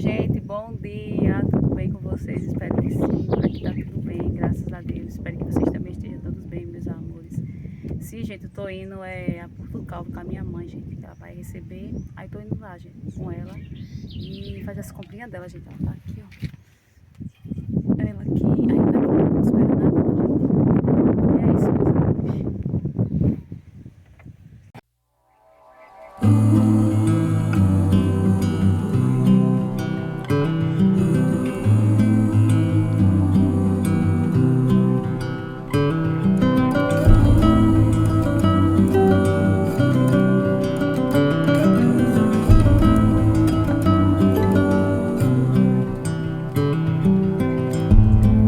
Gente, bom dia, tudo bem com vocês? Espero que sim, por aqui tá tudo bem, graças a Deus. Espero que vocês também estejam todos bem, meus amores. Sim, gente, eu tô indo a Portugal com a minha mãe, gente, que ela vai receber. Aí tô indo lá, gente, com ela e fazer as comprinhas dela, gente. Ela tá aqui, ó. Ela aqui, ainda aqui, esperando a gente. E é isso, meus amores.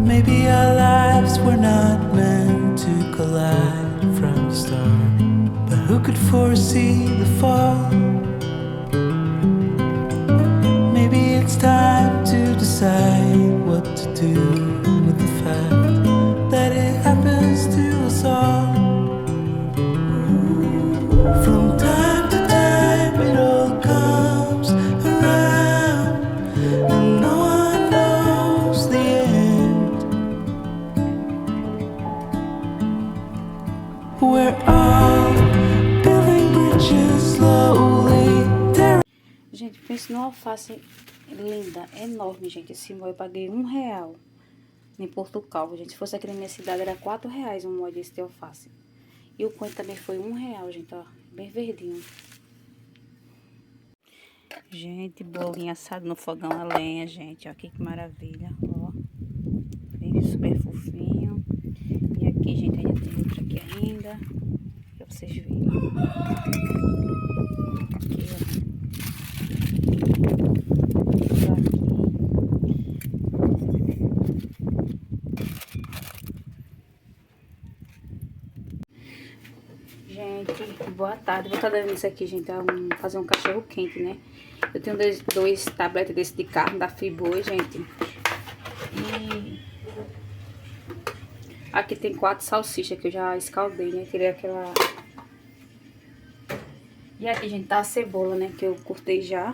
Maybe our lives were not meant to collide from the start, but who could foresee the fall? Maybe it's time to decide what to do with the fact that it happens to us all. From time to time it all comes around, and no one knows the end. We're all building bridges slowly. Gente, pense numa alface linda, enorme, gente. Esse molho eu paguei R$1 em Portugal, gente. Se fosse aqui na minha cidade, era R$4 um molho desse de alface. E o Quente também foi R$1, gente, ó. Bem verdinho. Gente, bolinho assado no fogão a lenha, gente. Ó, aqui que maravilha, ó. Bem super fofinho. E aqui, gente, ainda tem outro aqui ainda. Pra vocês verem. Aqui, ó. Gente, boa tarde. Vou estar dando isso aqui, gente, fazer um cachorro quente, né? Eu tenho dois tabletes desse de carne da Friboi, gente. E aqui tem 4 salsichas que eu já escaldei, né? Tirei aquela... E aqui, gente, tá a cebola, né? Que eu cortei já.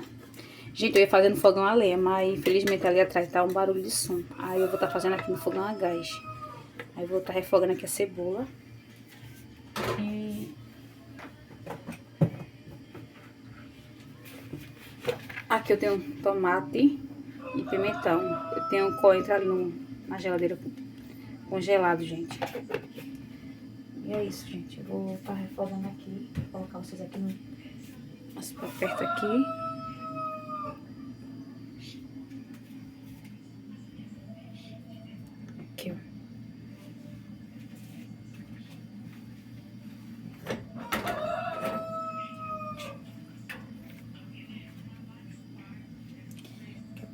Gente, eu ia fazer no fogão a lenha, mas infelizmente ali atrás tá um barulho de som. Aí eu vou estar fazendo aqui no fogão a gás. Aí eu vou estar refogando aqui a cebola. E aqui eu tenho tomate e pimentão. Eu tenho coentro ali na geladeira congelado, gente. E é isso, gente. Eu vou estar refogando aqui. Vou colocar vocês aqui mais pra perto aqui. Aqui, ó.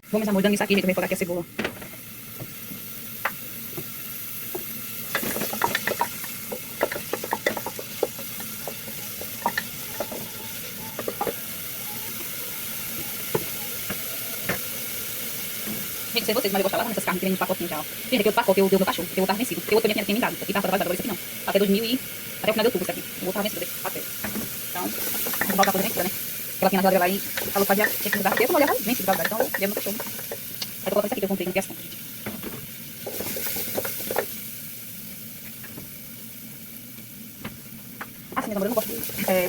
Vamos, amor, dando isso aqui, gente. Eu vou refogar aqui a cebola. Gente, sei vocês, mas eu gosto de lavar nessas carnes que vem nos pacotinhos já, ó. Gente, aqui outro pacote eu dei o meu cachorro, porque eu vou estar vencido. Tem outro que a minha tinha me dado. Aqui tá fora validade, agora esse aqui não. Até 2000 e... até o final de outubro, isso aqui. Eu vou estar vencido desse papel. Então, vou voltar toda vencida, né? Ela tinha na geladeira lá e falou que fazia... tinha que mudar. Eu não olhava vencido, validade. Então, eu dei o meu cachorro. Aí tô colocando isso aqui que eu comprei no Quente, gente. Assim, meu amor, eu não gosto de...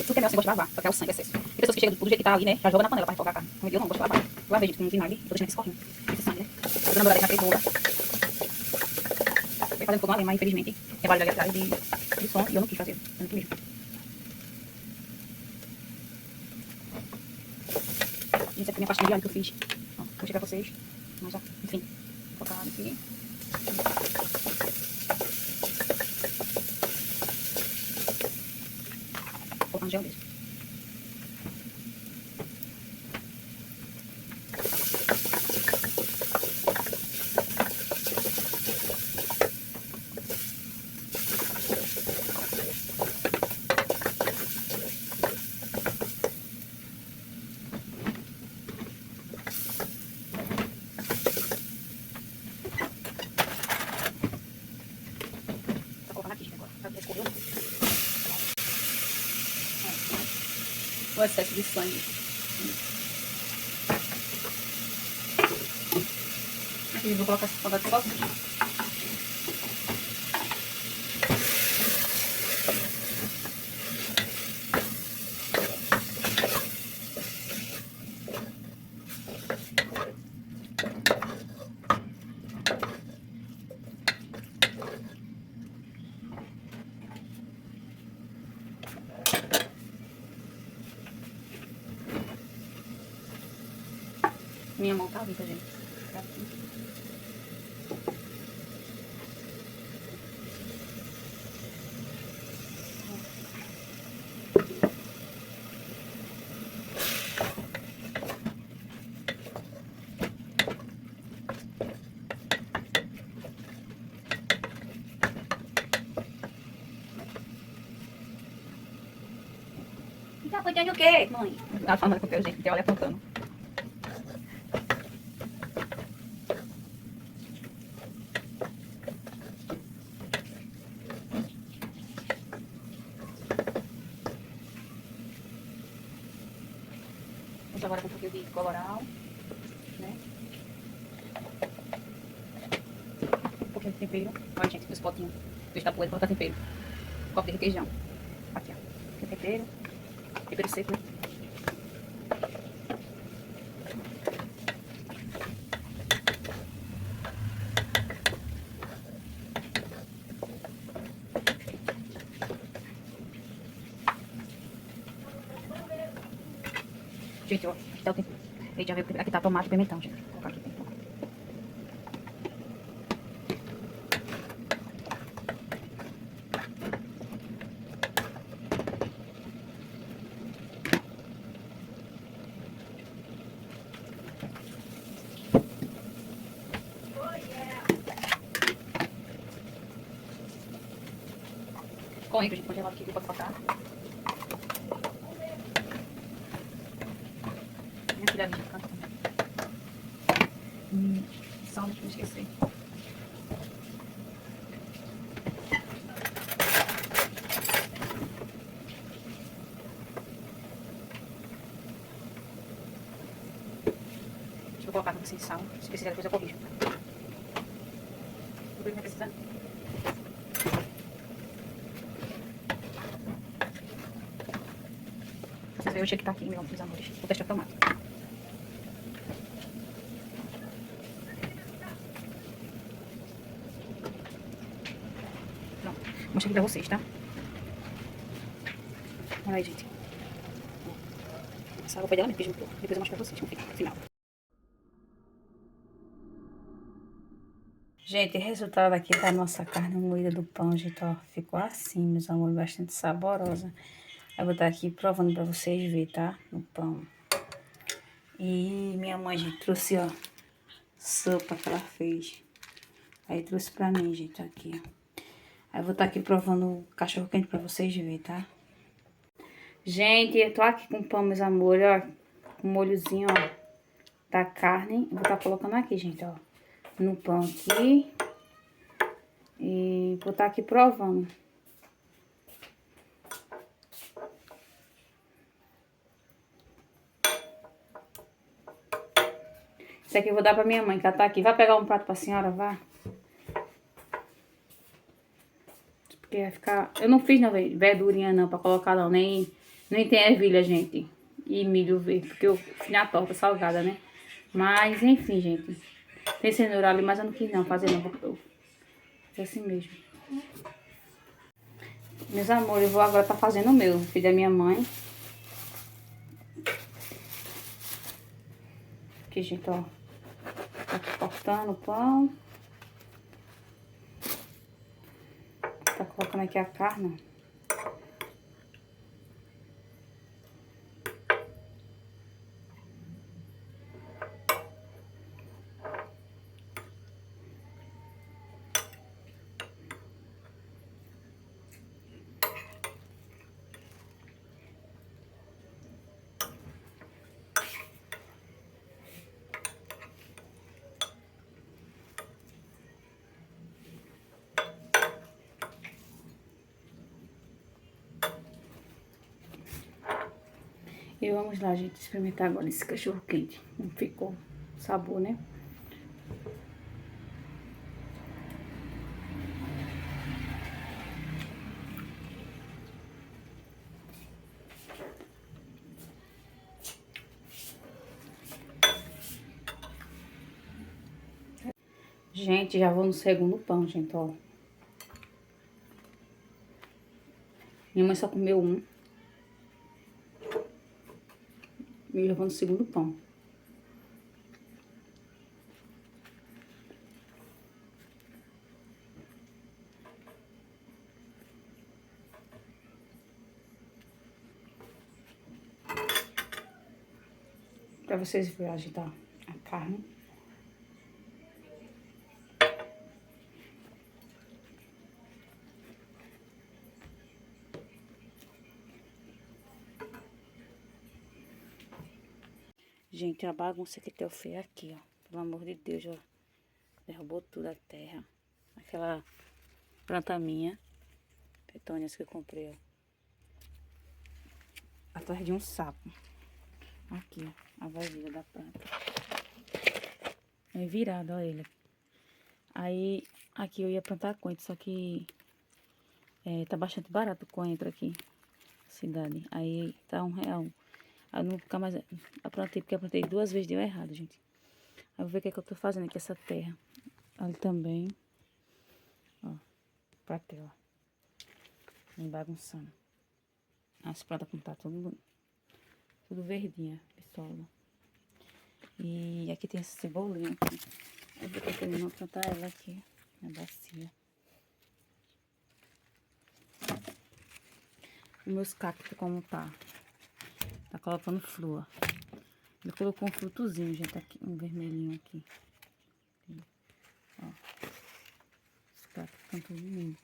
tudo que é meu assim, eu gosto de lavar, só que é o sangue, excesso. Tem pessoas que chegam do jeito que tá ali, né? Já joga na panela pra refogar a carne. Como eu não gosto de lavar. Eu lavei, gente, com vinagre. Tô deixando aqui escorrendo. Esse sangue, né? Tô dando na cebola. Fui fazendo fogão ali, mas infelizmente tem barulho ali atrás de som e eu não quis fazer. Eu não quis mesmo. Gente, essa aqui é a minha pastinha de alho que eu fiz. Ó, vou mostrar pra vocês. Mas já, enfim. Vou colocar aqui. Vou colocar no gel mesmo. O excesso de sangue. Aqui, vou colocar essa ponta de salsicha. Minha mão tá limpa, gente. Tá aqui. Tá cuidando o quê, mãe? Ela falando com o teu, gente. Tem olha apontando. Vamos agora com um pouquinho de coloral, né? Um pouquinho de tempero. Olha, gente, os potinhos. Dois tabuleiros pra botar tempero. Um copo de requeijão. Aqui, ó. Aqui é tempero. Tempero seco, né? Gente, ó, aqui tá o tempero. Já veio, aqui tá tomate e pimentão, gente. Vou colocar aqui dentro. Coentro, gente, congelado aqui, que eu posso botar. Minha filha ali, canta. Sal, deixa eu esquecer. Deixa eu colocar um pouquinho de sal. Se precisar, depois eu corrijo. Depois vai precisar. Vocês verem o jeito que tá aqui, meus amores. Vou testar o tomate. Pronto. Vou mostrar aqui pra vocês, tá? Olha aí, gente. Essa água foi dela mesmo, depois eu mostro pra vocês no final. Gente, o resultado aqui da nossa carne moída do pão, gente, ó. Ficou assim, meus amores, bastante saborosa. Eu vou estar aqui provando pra vocês verem, tá? No pão. E minha mãe, gente, trouxe, ó, sopa que ela fez. Aí trouxe pra mim, gente, aqui, ó. Aí eu vou estar aqui provando o cachorro quente pra vocês verem, tá? Gente, eu tô aqui com o pão, meus amores, ó. Com o molhozinho, ó, da carne. Eu vou estar colocando aqui, gente, ó. No pão aqui. E vou estar aqui provando. Isso aqui eu vou dar pra minha mãe, que ela tá aqui. Vai pegar um prato pra senhora, vá. Porque vai ficar... Eu não fiz, não, verdurinha, não, pra colocar, não. Nem tem ervilha, gente. E milho verde, porque eu fiz na torta salgada, né? Mas, enfim, gente. Tem cenoura ali, mas eu não quis, não, fazer, não. Vou fazer assim mesmo. Meus amores, eu vou agora tá fazendo o meu. Filho da minha mãe. Aqui, gente, ó. Tá cortando o pão. Tá colocando aqui a carne. E vamos lá, gente, experimentar agora esse cachorro quente. Não ficou sabor, né? Gente, já vou no segundo pão, gente, ó. Minha mãe só comeu um. E já vou no segundo pão. Pra vocês verem agitar a carne. Gente, a bagunça que eu fiz aqui, ó. Pelo amor de Deus, ó. Derrubou tudo a terra. Aquela planta minha. Petônias que eu comprei, ó. Atrás de um sapo. Aqui, ó. A vasilha da planta. É virado, ó ele. Aí, aqui eu ia plantar coentro, só que tá bastante barato o coentro aqui. Cidade. Aí tá R$1. Aí eu não vou ficar mais... Eu plantei, porque eu plantei 2 vezes, deu errado, gente. Aí eu vou ver o que é que eu tô fazendo aqui, essa terra. Ali também. Ó. Pra tela. Vem bagunçando. As plantas como tá tudo verdinha, pessoal. E aqui tem essa cebolinha aqui. Eu vou querendo plantar ela aqui na bacia. Os meus cactos como tá. Tá colocando flor. Ele colocou um frutozinho, gente, aqui, um vermelhinho aqui. Ó. Os cactos estão tudo lindo.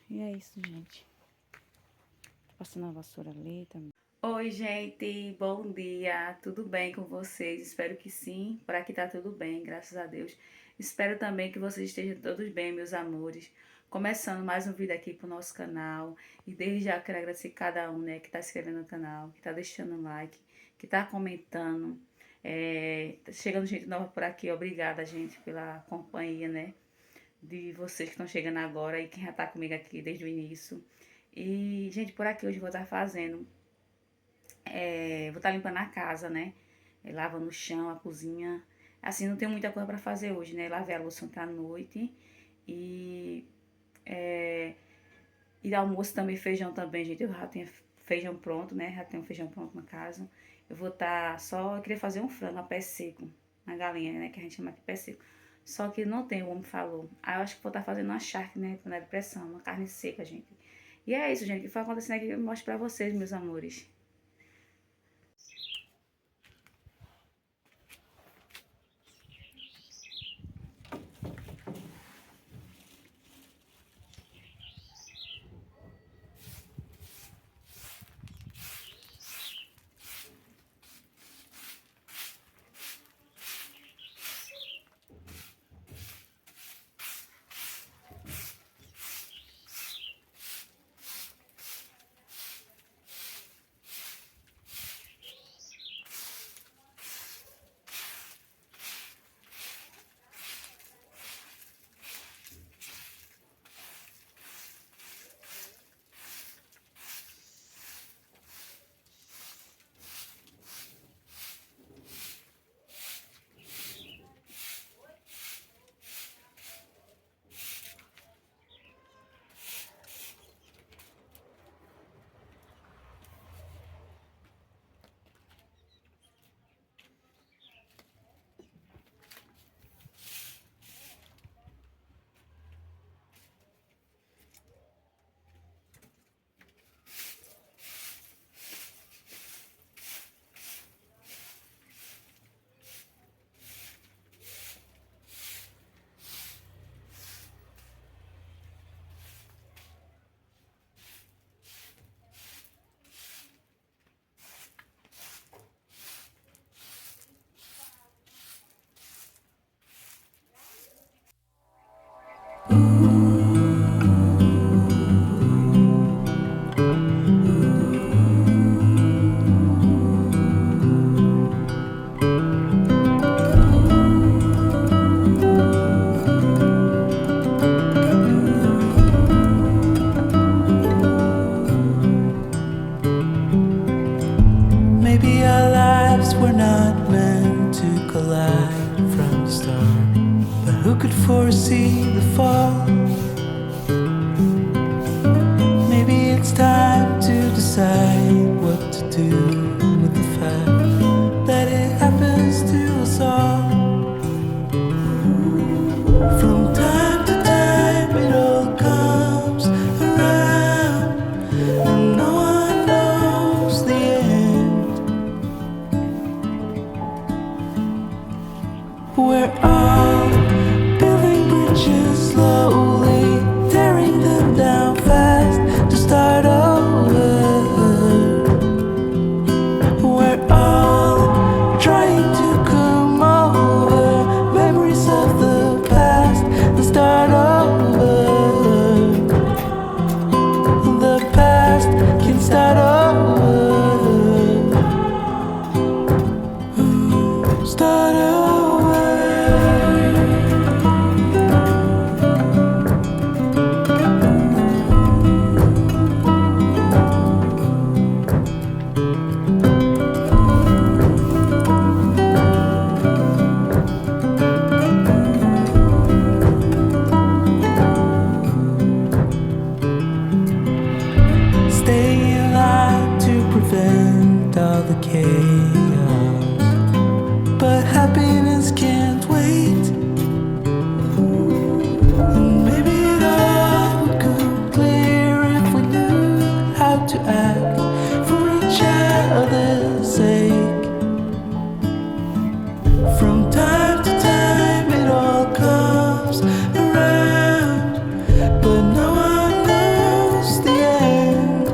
E é isso, gente. Tô passando a vassoura ali também. Oi, gente, bom dia, tudo bem com vocês? Espero que sim, por aqui tá tudo bem, graças a Deus. Espero também que vocês estejam todos bem, meus amores. Começando mais um vídeo aqui pro nosso canal. E desde já quero agradecer cada um, né, que tá se inscrevendo no canal, que tá deixando um like, que tá comentando. Tá chegando gente nova por aqui, obrigada, gente, pela companhia, né, de vocês que estão chegando agora e quem já tá comigo aqui desde o início. E, gente, por aqui hoje eu vou estar fazendo... vou estar limpando a casa, né? Lavando o chão, a cozinha. Assim, não tenho muita coisa pra fazer hoje, né? Lavei a louça ontem à noite. E almoço também, feijão também, gente. Eu já tenho feijão pronto, né? Já tenho feijão pronto na casa. Eu vou estar só... Eu queria fazer um frango a pé seco. Uma galinha, né? Que a gente chama aqui pé seco. Só que não tem, o homem falou. Aí eu acho que vou estar fazendo uma charque, né? Panela de pressão, uma carne seca, gente. E é isso, gente. O que foi acontecendo aqui, eu mostro pra vocês, meus amores. Maybe our lives past were not meant to collide from the start. But who could foresee the fall? Maybe it's time to decide what to do with the fact that it happens to us all. From time to time it all comes around, and no one knows the end. We're all building bridges slowly, tearing them down fast to start over. We're all trying to come over memories of the past and start over. The past can start over. Start over. Stay in line to prevent all the chaos, but happiness can't wait. And maybe it all would come clear if we knew how to act for each other's sake. From time to time it all comes around, but no one knows the end.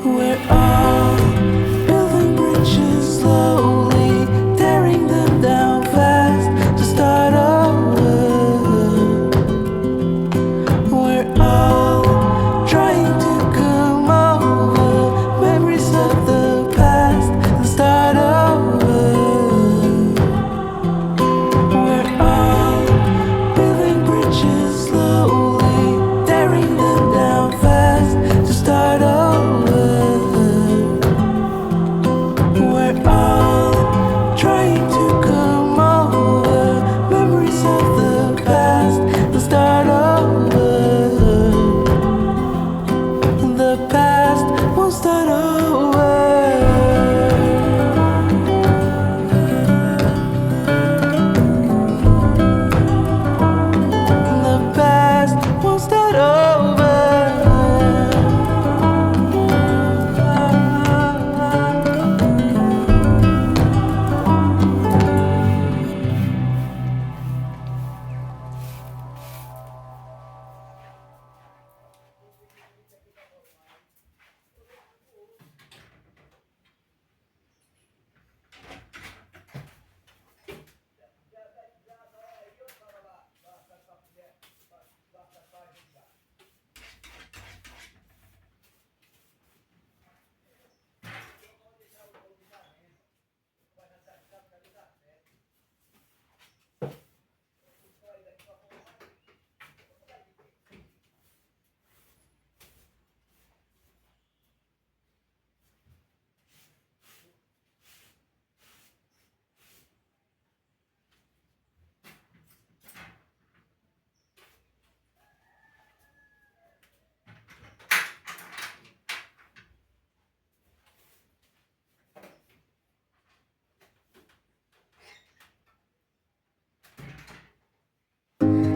We're all building bridges slowly, tearing them down fast to start over. We're all trying to come over memories of the past and start over. We're all building bridges slowly, tearing them down fast to start over. We're all trying to come over memories of the past and start over. The past won't start over. The past won't start over.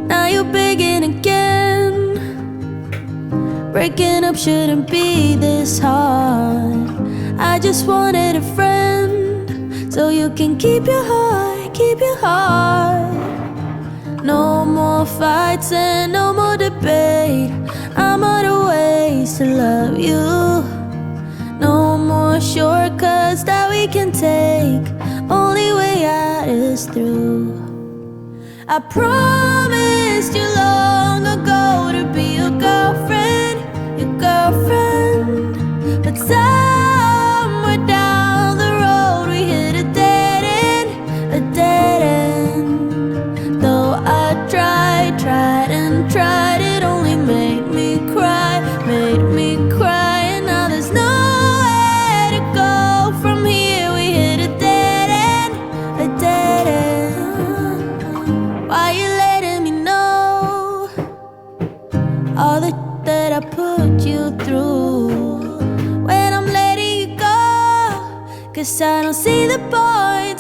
Now you're begging again. Breaking up shouldn't be this hard. I just wanted a friend, so you can keep your heart, keep your heart. No more fights and no more debate. I'm out of ways to love you. No more shortcuts that we can take. Only way out is through. I promised you long ago to be your girlfriend, your girlfriend. But somewhere down the road we hit a dead end, a dead end. Though I tried and tried, it only made me cry, and now there's no 'cause I don't see the point,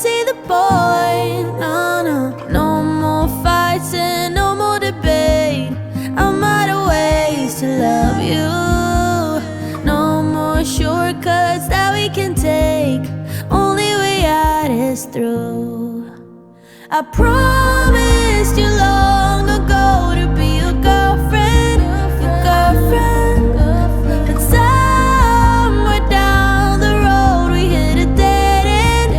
no, no. No more fights and no more debate. I'm out of ways to love you. No more shortcuts that we can take. Only way out is through. I promised you long ago to be your girlfriend, but somewhere down the road we hit a dead end.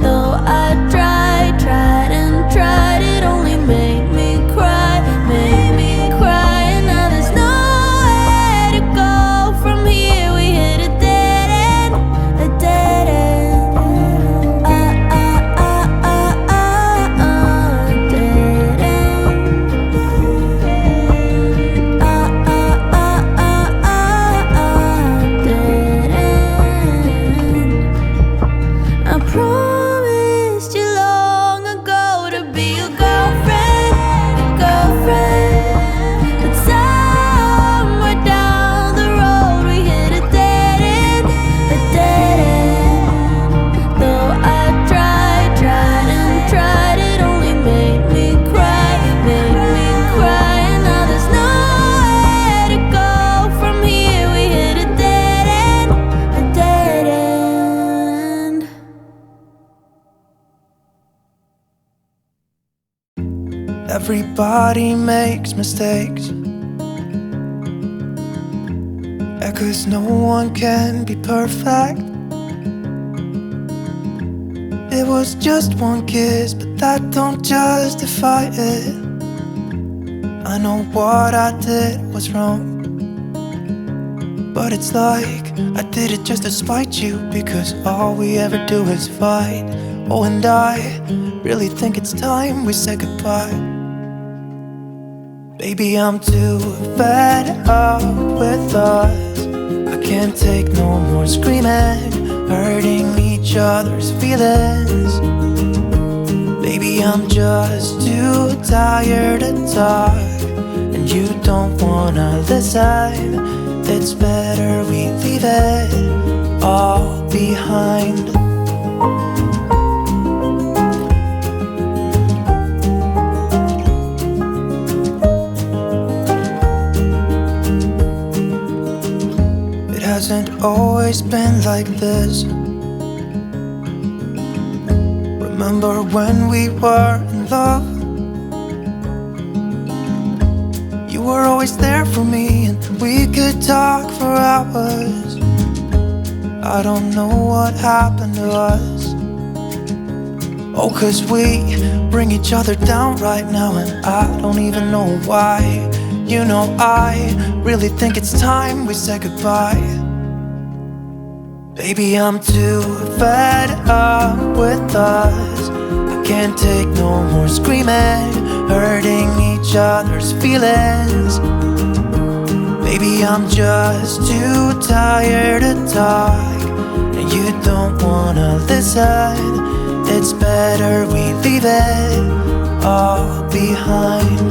Though I tried and tried, it only made me cry, and now there's nowhere to go from here. We hit a dead end, dead end. I promised you long ago to be your girlfriend, but somewhere down the road we hit a dead end, Though I tried and tried, it only made me cry, and now there's nowhere to go from here. We hit a dead end, Everybody makes mistakes, yeah, 'cause no one can be perfect. It was just one kiss, but that don't justify it. I know what I did was wrong, but it's like I did it just to spite you, because all we ever do is fight. Oh, and I really think it's time we say goodbye. Baby, I'm too fed up with us. I can't take no more screaming, hurting each other's feelings. Baby, I'm just too tired to talk, and you don't wanna listen. It's better we leave it all behind. Hasn't always been like this. Remember when we were in love? You were always there for me, and we could talk for hours. I don't know what happened to us. Oh, 'cause we bring each other down right now, and I don't even know why. You know, I really think it's time we say goodbye. Baby, I'm too fed up with us. I can't take no more screaming, hurting each other's feelings. Baby, I'm just too tired to talk, and you don't wanna listen. It's better we leave it all behind.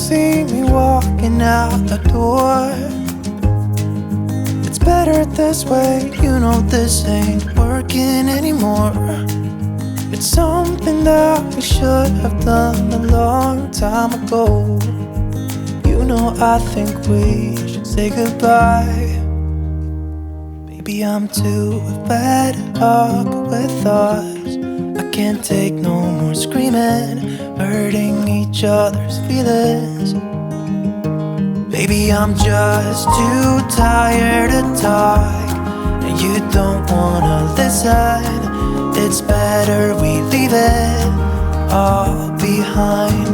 See me walking out the door. It's better this way, you know this ain't working anymore. It's something that we should have done a long time ago. You know, I think we should say goodbye. Baby, I'm too fed up with us. I can't take no more screaming, hurting each other's feelings. Baby, I'm just too tired to talk, and you don't wanna listen. It's better we leave it all behind.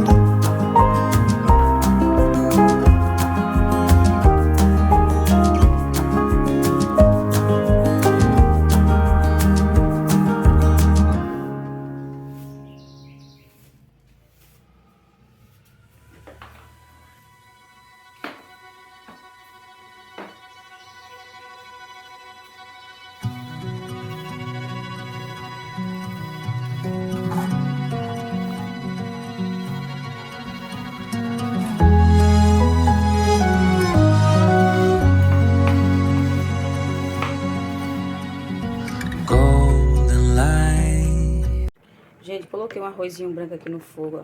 Gente, coloquei um arrozinho branco aqui no fogo, ó,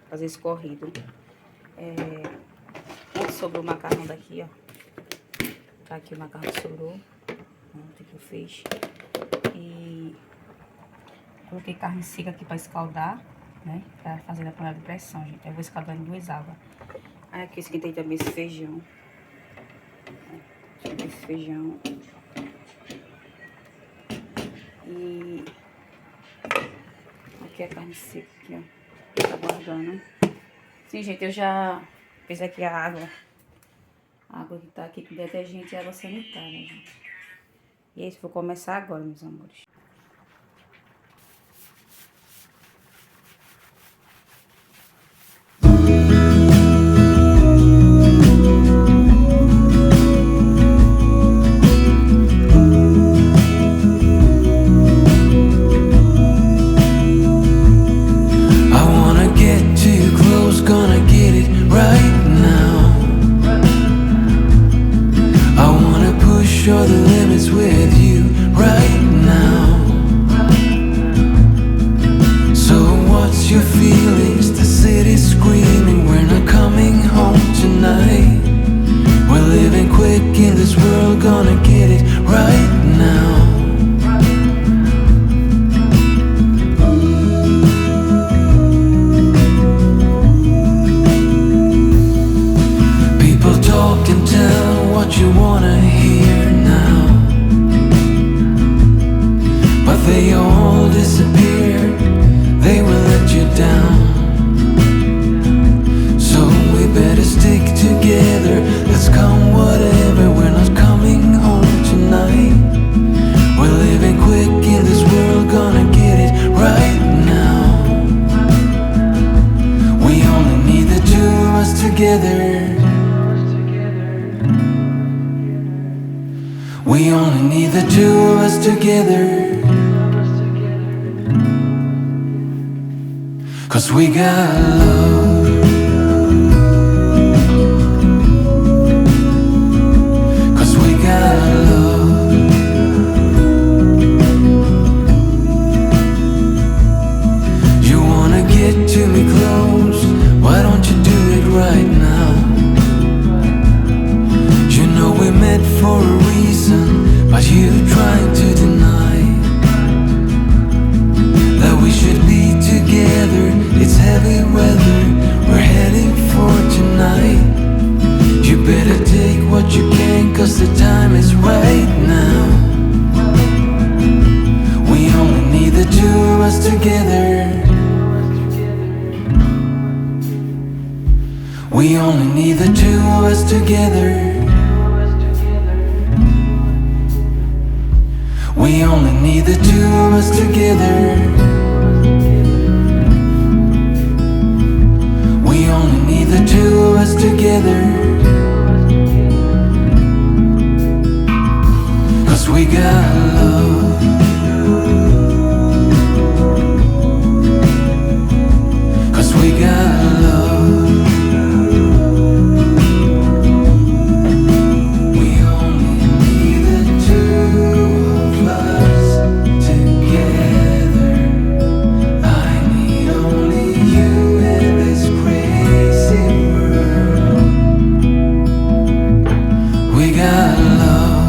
fazer escorrido. Ontem sobrou o macarrão daqui, ó. Tá aqui o macarrão que sobrou. Ontem que eu fiz. E coloquei carne seca aqui pra escaldar, né? Pra fazer a panela de pressão, gente. Aí eu vou escaldar em 2 águas. Aí aqui eu esquentei também esse feijão. Esquentei esse feijão. E aqui a carne seca, aqui, ó. Tá guardando. Sim, gente, eu já fiz aqui a água. A água que tá aqui com detergente e água sanitária, gente. E é isso, vou começar agora, meus amores. Show the limits with you right now. So what's your feelings? The city's screaming, we're not coming home tonight. We're living quick in this world, gonna get it right now. People talk and tell what you wanna hear now, but they all disappear, they will let you down. So we better stick together, let's come whatever, we're not coming home tonight. We're living quick in this world, gonna get it right now. We only need the two of us together. We only need the two of us together. 'Cause we got love. 'Cause we got love. You wanna get to me close, why don't you do it right now? You know we met for a reason, but you trying to deny that we should be together. It's heavy weather, we're heading for tonight. You better take what you can, 'cause the time is right now. We only need the two of us together. We only need the two of us together. We only need the two of us together. We only need the two of us together. 'Cause we got love. 'Cause we got love. We only need the two of us together. I need only you in this crazy world. We got love.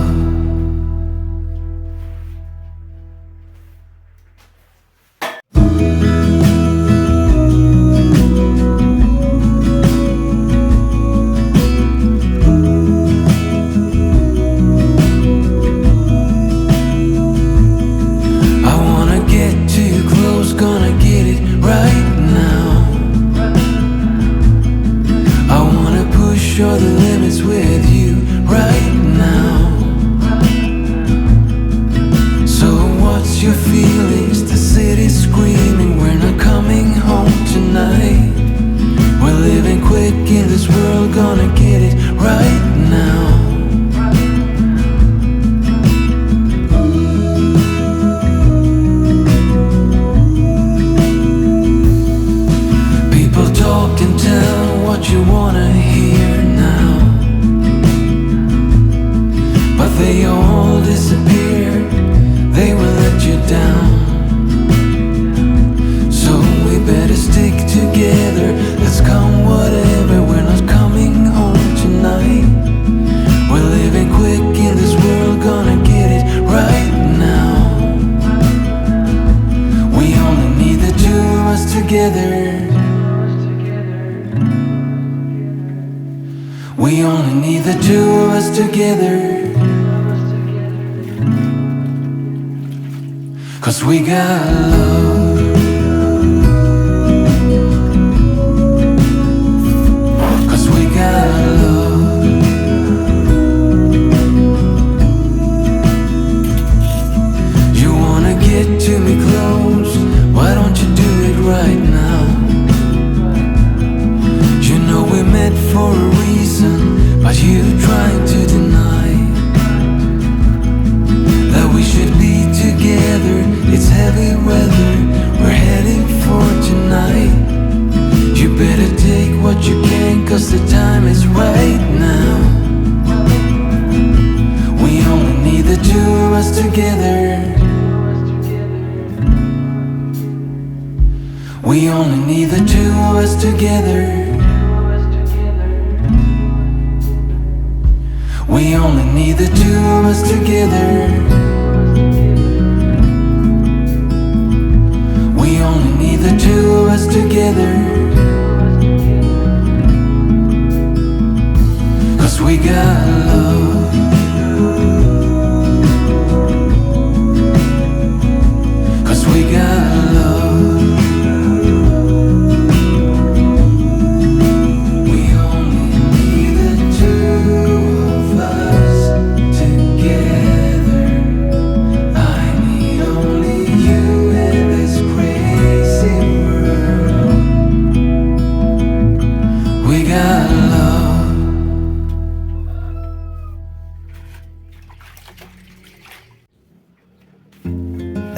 together. 'Cause we got love. To me close, why don't you do it right now? You know we met for a reason, but you trying to deny that we should be together. It's heavy weather, we're heading for tonight. You better take what you can, 'cause the time is right now. We only need the two of us together. We only need the two of us together. We only need the two of us together. We only need the two of us together. 'Cause we got love. 'Cause we got love.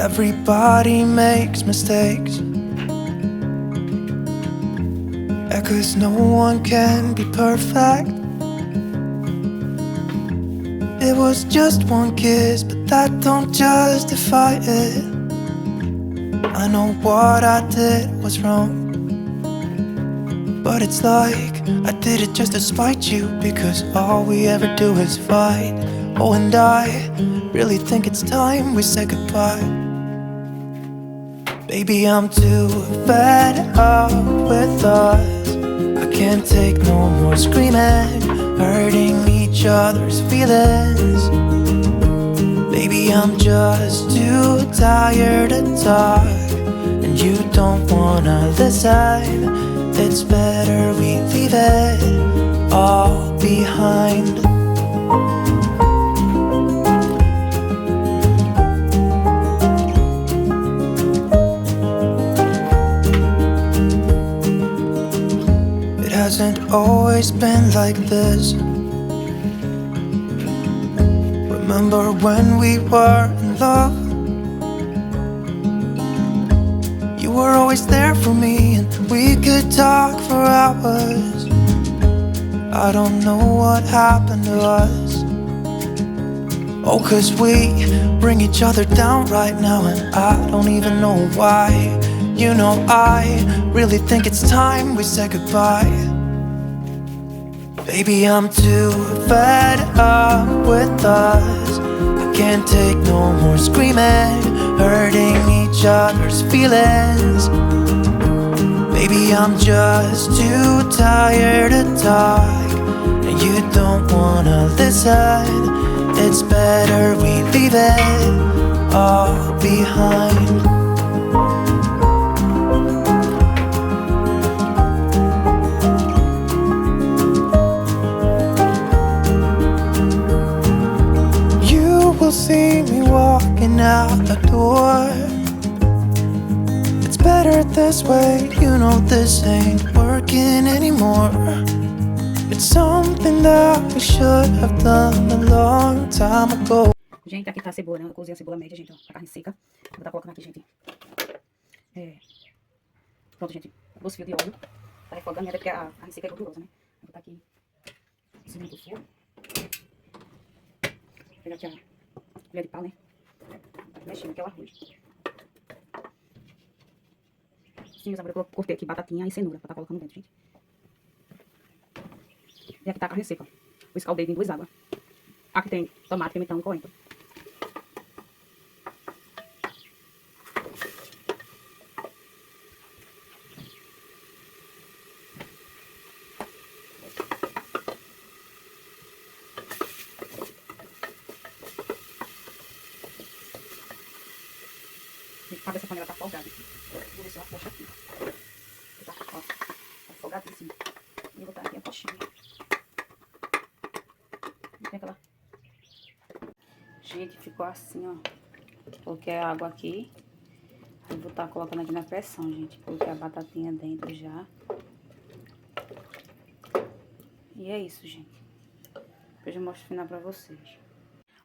Everybody makes mistakes, yeah, 'cause no one can be perfect. It was just one kiss, but that don't justify it. I know what I did was wrong, but it's like I did it just to spite you, because all we ever do is fight. Oh, and I really think it's time we say goodbye. Baby, I'm too fed up with us. I can't take no more screaming, hurting each other's feelings. Baby, I'm just too tired to talk, and you don't wanna listen. It's better we leave it all behind. Hasn't always been like this. Remember when we were in love? You were always there for me, and we could talk for hours. I don't know what happened to us. Oh, 'cause we bring each other down right now, and I don't even know why. You know, I really think it's time we say goodbye. Baby, I'm too fed up with us. I can't take no more screaming, hurting each other's feelings. Baby, I'm just too tired to talk, and you don't wanna listen. It's better we leave it all behind. See me walking out the door. It's better this way, you know this ain't working anymore. It's something that we should have done a long time ago. Gente, aqui tá a cebola, né? Eu cozinhei a cebola média, gente, ó, a carne seca. Vou estar colocando aqui, gente. Pronto, gente. 2 fios de óleo. Tá refogando, até porque a carne seca é gordurosa, né? Vou botar aqui em cima do fogo. Vou pegar aqui a colher de pau, né? Tá mexendo, que é o arroz. Sim, eu cortei aqui batatinha e cenoura pra tá colocando dentro, gente. E aqui tá a carne seca, ó. Eu escaldei em 2 águas. Aqui tem tomate, pimentão e coentro. Sabe, essa panela tá folgada aqui. Vou ver se eu aposto aqui. Tá, ó, tá folgadíssimo. E vou botar aqui a postinha. Tem aquela... Gente, ficou assim, ó. Coloquei a água aqui. Eu vou estar colocando aqui na pressão, gente. Coloquei a batatinha dentro já. E é isso, gente. Depois eu mostro o final pra vocês.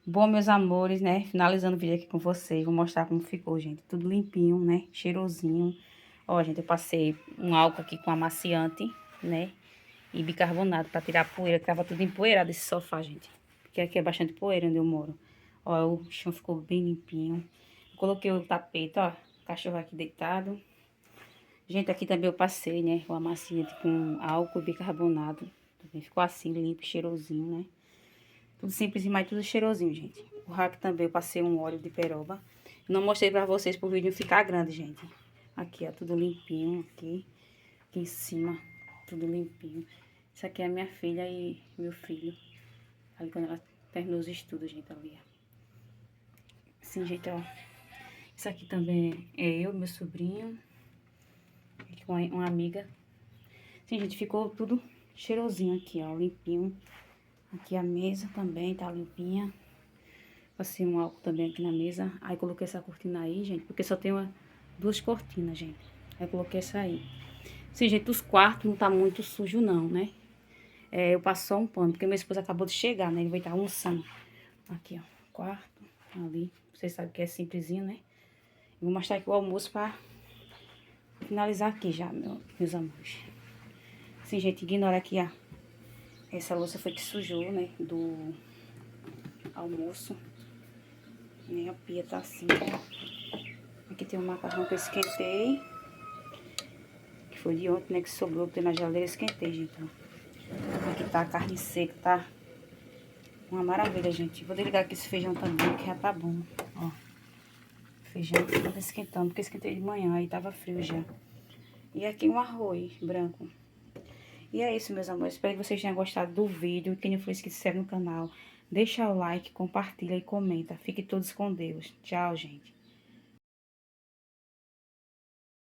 Bom, meus amores, né? Finalizando o vídeo aqui com vocês. Vou mostrar como ficou, gente. Tudo limpinho, né? Cheirosinho. Ó, gente, eu passei um álcool aqui com amaciante, né? E bicarbonato pra tirar a poeira, que tava tudo empoeirado esse sofá, gente. Porque aqui é bastante poeira onde eu moro. Ó, o chão ficou bem limpinho. Eu coloquei o tapete, ó. O cachorro aqui deitado. Gente, aqui também eu passei, né? O amaciante com álcool e bicarbonato. Também ficou assim, limpo, cheirosinho, né? Tudo simples, mas tudo cheirosinho, gente. O rack também eu passei um óleo de peroba. Não mostrei pra vocês pro vídeo ficar grande, gente. Aqui, ó, tudo limpinho aqui. Aqui em cima, tudo limpinho. Isso aqui é minha filha e meu filho. Ali quando ela terminou os estudos, gente, ali, ó. Assim, gente, ó. Isso aqui também é eu, meu sobrinho. Aqui com uma amiga. Assim, gente, ficou tudo cheirosinho aqui, ó, limpinho. Aqui a mesa também tá limpinha. Passei um álcool também aqui na mesa. Aí coloquei essa cortina aí, gente, porque só tem duas cortinas, gente. Aí coloquei essa aí. Assim, gente, os quartos não tá muito sujo não, né? É, eu passo só um pano, porque meu esposo acabou de chegar, né? Ele vai estar almoçando. Aqui, ó, quarto, ali. Vocês sabem que é simplesinho, né? Eu vou mostrar aqui o almoço pra finalizar aqui já, meus amores. Assim, gente, ignora aqui, ó. Essa louça foi que sujou, né? Do almoço. E a pia tá assim, ó. Aqui tem um macarrão que eu esquentei. Que foi de ontem, né? Que sobrou, que tem na geladeira, eu esquentei, gente, ó. Aqui tá a carne seca, tá? Uma maravilha, gente. Vou desligar aqui esse feijão também, que já tá bom, ó. Feijão tava esquentando, porque eu esquentei de manhã, aí tava frio já. E aqui um arroz branco. E é isso, meus amores. Espero que vocês tenham gostado do vídeo. Quem não for inscrito, se inscreve no canal. Deixa o like, compartilha e comenta. Fiquem todos com Deus. Tchau, gente.